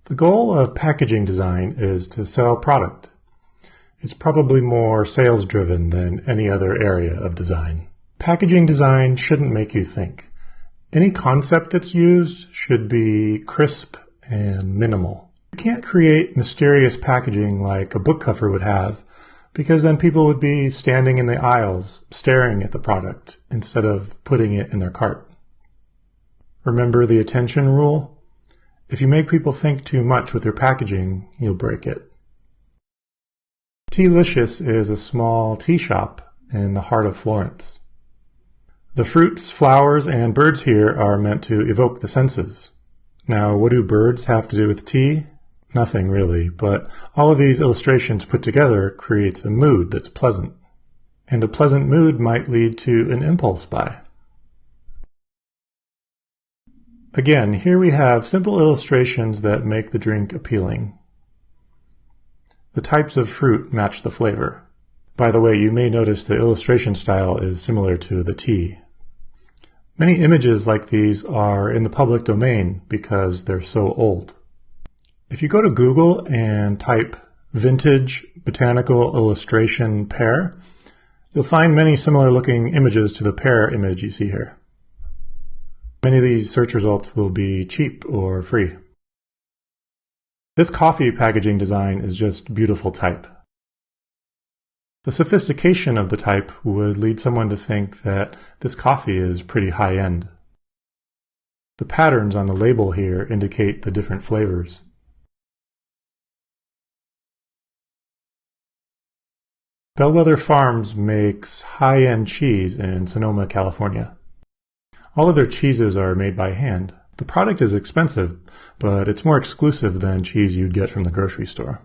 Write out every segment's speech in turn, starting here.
The goal of packaging design is to sell product. It's probably more sales-driven than any other area of design. Packaging design shouldn't make you think. Any concept that's used should be crisp and minimal. You can't create mysterious packaging like a book cover would have, because then people would be standing in the aisles staring at the product instead of putting it in their cart. Remember the attention rule? If you make people think too much with your packaging, you'll break it. Tealicious is a small tea shop in the heart of Florence. The fruits, flowers, and birds here are meant to evoke the senses. Now, what do birds have to do with tea? Nothing really, but all of these illustrations put together creates a mood that's pleasant. And a pleasant mood might lead to an impulse buy. Again, here we have simple illustrations that make the drink appealing. The types of fruit match the flavor. By the way, you may notice the illustration style is similar to the tea. Many images like these are in the public domain because they're so old. If you go to Google and type vintage botanical illustration pear, you'll find many similar looking images to the pear image you see here. Many of these search results will be cheap or free. This coffee packaging design is just beautiful type. The sophistication of the type would lead someone to think that this coffee is pretty high-end. The patterns on the label here indicate the different flavors. Bellwether Farms makes high-end cheese in Sonoma, California. All of their cheeses are made by hand. The product is expensive, but it's more exclusive than cheese you'd get from the grocery store.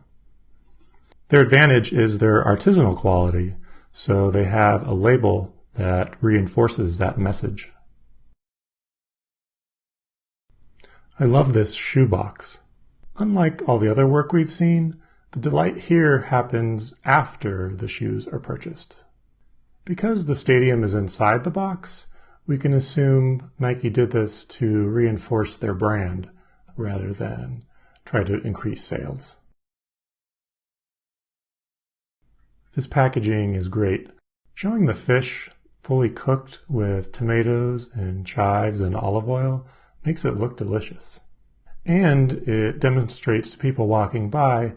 Their advantage is their artisanal quality, so they have a label that reinforces that message. I love this shoebox. Unlike all the other work we've seen, the delight here happens after the shoes are purchased. Because the stadium is inside the box, we can assume Nike did this to reinforce their brand rather than try to increase sales. This packaging is great. Showing the fish fully cooked with tomatoes and chives and olive oil makes it look delicious. And it demonstrates to people walking by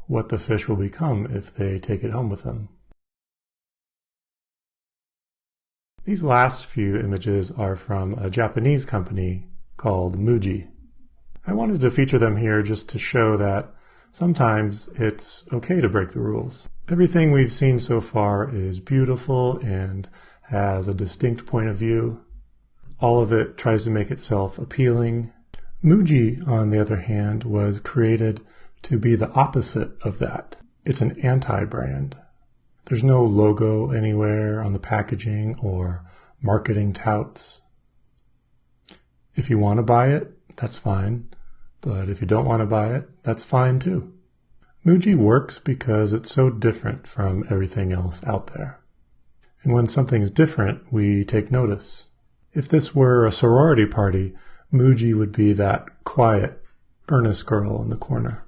what the fish will become if they take it home with them. These last few images are from a Japanese company called Muji. I wanted to feature them here just to show that sometimes it's okay to break the rules. Everything we've seen so far is beautiful and has a distinct point of view. All of it tries to make itself appealing. Muji, on the other hand, was created to be the opposite of that. It's an anti-brand. There's no logo anywhere on the packaging or marketing touts. If you want to buy it, that's fine. But if you don't want to buy it, that's fine too. Muji works because it's so different from everything else out there. And when something's different, we take notice. If this were a sorority party, Muji would be that quiet, earnest girl in the corner.